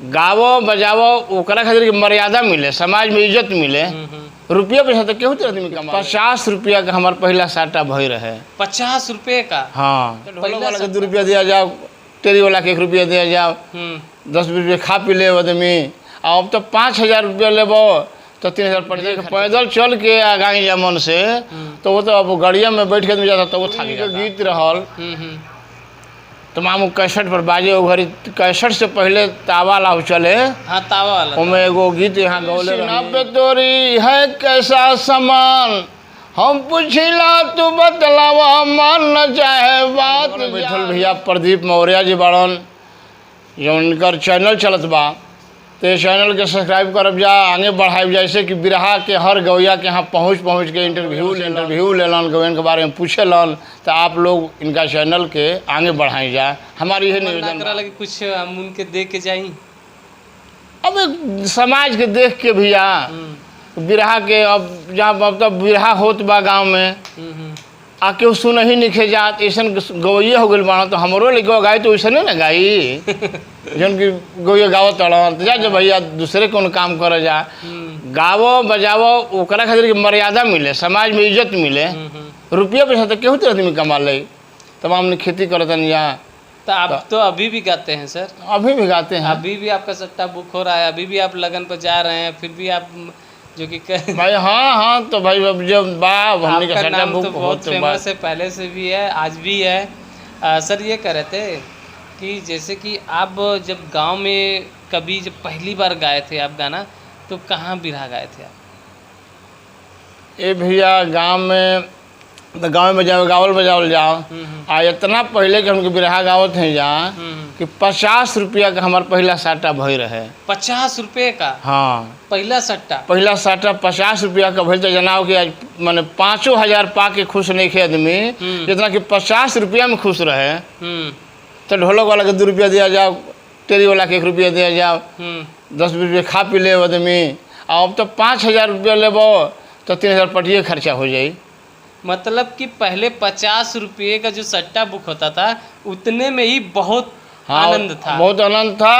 गावो बजावो ओकरा खातिर के मर्यादा मिले, समाज में इज्जत मिले। रुपया पैसा तो केहू आदमी कमा। 50 रुपया का हमार पहला साटा भई रहे। 50 रुपये का? हाँ, ढोलक वाला के 2 रुपया दिया जाओ, टेरी वाला के 1 रुपया दिया जाओ, 10 रुपये खा पी ले आदमी। अब तो 5000 रुपया लेबो तो 3000 पड़ जाएगा। पैदल चल के आगाई जा मन से तो वो तो अब गाड़िया में बैठ के आदमी जाता तो वो थाक जाता। गीत रहल तमाम कैसेट पर बाजे। वो घड़ी कैसेट से पहले तावा लाभ चले। हाँ, तावा वाला। उनमें एगो गीत यहाँ गौले पे तोरी है कैसा सामान, हम पूछिला तू बतलावा, मन न चाहे बात। बैठल भैया प्रदीप मौर्य जी बाड़न, जो उनकर चैनल चलत बा, तो चैनल के सब्सक्राइब करब जा, आगे बढ़ाइब। जैसे कि बिरहा के हर गौया के यहाँ पहुँच के इंटरव्यू लेलन, गौयन के बारे में पूछेलन, तो आप लोग इनका चैनल के आगे बढ़ाई जा। हमारी यही निवेदन कि कुछ हम उनके देख के जाई। अब समाज के देख के भैया बिरहा के, अब जहाँ मतलब बिरहा होत बा गाँव में आ केहू सुन ही निखे जात, ऐसा गवैये हो गई बाड़ा, तो हमरो लड़का गाई तो वैसे नहीं ना गाई जन की गवैया गावत तड़न। तो जा जब भैया दूसरे कौन काम करे जा, गावो बजावो ओकरा खातिर के मर्यादा मिले, समाज में इज्जत मिले। रुपया पैसा तो केहू आदमी कमा ले। तमाम ने खेती करतन या तो आप तो अभी भी गाते हैं सर? अभी भी गाते हैं। अभी भी आपका सट्टा बुक हो रहा है, अभी भी आप लगन पर जा रहे हैं, फिर भी आप जो कि भाई हाँ, तो भाई अब जब आपका नाम तो बहुत फेमस है, पहले से भी है, आज भी है। सर ये कह रहे थे कि जैसे कि आप जब गांव में कभी जब पहली बार गाए थे आप गाना, तो कहाँ बिरहा गाए थे आप? ये भैया गांव में, तो गाँव में जाओ, गावल बजावल जाओ। आ इतना पहले के हमके बिरहा गावत हैं जहाँ कि 50 रुपया का हमार पहला साटा भई रहे। 50 रुपये का? हाँ, पहला सट्टा 50 रुपया का भइल। तो जनाओ कि आज मैंने 5000 पा के खुश नहीं थे आदमी जितना कि 50 रुपया में खुश रहे। तो ढोलक वाला के 2 रुपया दिया जाओ, टेरी वाला के 1 रुपया दिया जाओ, 10 रुपये खा पी ले आदमी। अब तो 5000 रुपया लेबो तो 3000 पटिए खर्चा हो जाई। मतलब कि पहले 50 रुपये का जो सट्टा बुक होता था उतने में ही बहुत आनंद था। बहुत आनंद था।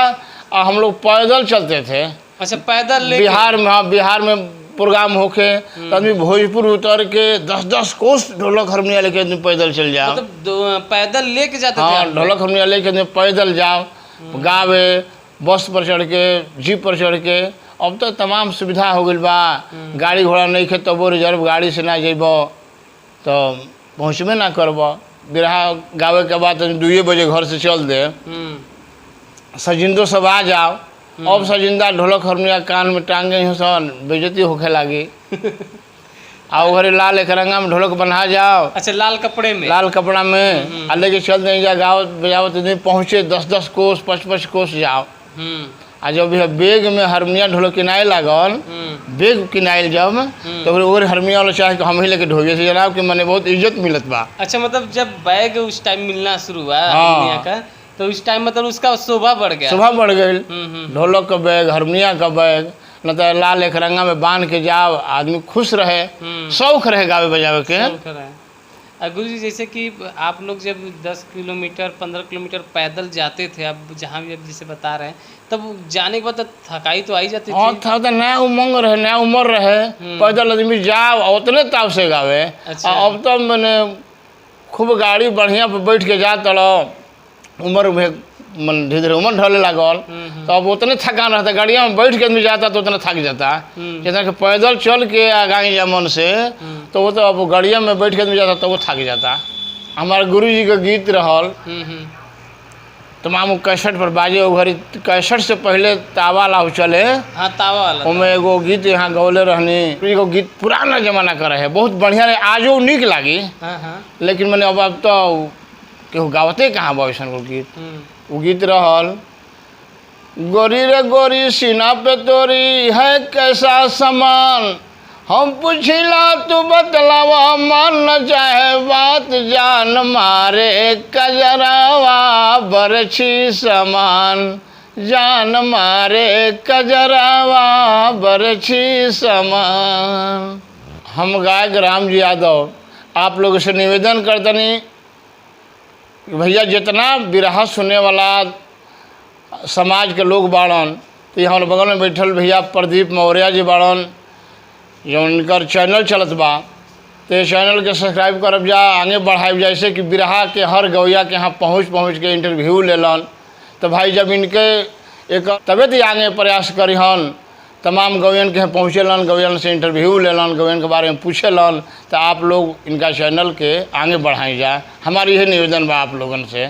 और हम लोग पैदल चलते थे। अच्छा, पैदल? बिहार में, हाँ, बिहार में प्रोग्राम होके तो आदमी भोजपुर उतर के 10-10 कोस ढोलक हारमोनिया लेके आदमी पैदल चल जाओ। मतलब पैदल लेके जाते थे? हाँ, ढोलक हारमोनिया लेके आदमी पैदल जाओ, गावे, बस पर चढ़ के, जीप पर चढ़ के। अब तो तमाम सुविधा हो गई बा, गाड़ी घोड़ा नहीं खे तब वो रिजर्व गाड़ी से ना जेबो तो पहुँचबे ना करब। बिरहा गावे के बाद 2 बजे घर से चल दे, सजिंदो सब आ जाओ। अब सजिंदा ढोलक हारमोनिया कान में टांगे सन, बेइज्जती होखे लगी। आओ घरे लाल एक रंगा में ढोलक बना जाओ। अच्छा, लाल कपड़े में? लाल कपड़ा में आ लेके चल दें जा, गावत बजावत पहुँचे 10-10 कोस 5-5 कोस जाओ। आ जब बेग में हारमोनिया ढोलक किनाए लागल, बेग किनाइल जब, तो वो हारमोनिया वाला चाहे कि हम ही लेके ढोगे से जनाब कि मने बहुत इज्जत मिलत बा। अच्छा, मतलब जब बैग उस टाइम मिलना शुरू हुआ हारमोनिया का, तो उस टाइम मतलब उसका शोभा बढ़ गया? शोभा बढ़ गई। ढोलक का बैग, हारमोनिया का बैग, न तो लाल एक रंगा में बांध के जाओ, आदमी खुश रहे, शौक रहे गावे बजावे के। गुरु जी, जैसे कि आप लोग जब 10 किलोमीटर 15 किलोमीटर पैदल जाते थे, आप जहाँ भी आप जिसे बता रहे हैं, तब जाने के बाद थकाई तो आई जाती थी? हाँ, था तो नया उमंग रहे, नया उम्र रहे, पैदल आदमी जाओ उतने ताव से गावे। अच्छा। अब तो मैंने खूब गाड़ी बढ़िया पे बैठ के जा तड़ो, उम्र में मन धीरे धीरे उम्र ढले लागल, तो अब उतने थकान रहता। गाड़िया में बैठ के आदमी जाता तो उतना थक जाता। जितना कि पैदल चल के आगाई जा मन से तो वो तो अब गाड़िया में बैठ के आदमी जाता तो वो थक जाता। हमारे गुरु जी का गीत रहल तमाम कैसेट पर बाजे। वो घड़ी कैसेट से पहले तावा लाभ चले। हाँ, तावा वाला। उनमें एगो गीत यहाँ गौले रहनी। एगो गीत पुराना जमाना का रहे, बहुत बढ़िया रहे, आजो निक लागी। लेकिन मैंने अब तो केहू गावते कहाँ बा वैसन को गीत। वो गीत रहल, गोरी रे गोरी सीना पे तोरी है कैसा सामान, हम पूछिला तू बतलावा, मन न चाहे बात जान मारे कजरावा बरछी समान, जान मारे कजरावा बरछी समान। हम गायक राम जी यादव आप लोगों से निवेदन करतनी भैया, जितना बिरहा सुनने वाला समाज के लोग बाड़न। तो यहाँ बगल में बैठल भैया प्रदीप मौर्य जी बाड़न, जो उनकर चैनल चलत बा, तो ये चैनल के सब्सक्राइब करब जा, आगे बढ़ाइब। जैसे कि बिरहा के हर गौया के यहाँ पहुँच के इंटरव्यू लेलन। तो भाई जब इनके एक तबियत ही आगे प्रयास करिहन, तमाम गौयन के यहाँ पहुँचेलन, गौयन से इंटरव्यू लेलन, गौयन के बारे में पूछेलन, तो आप लोग इनका चैनल के आगे बढ़ाई जा। हमारी यही निवेदन बा आप लोगन से।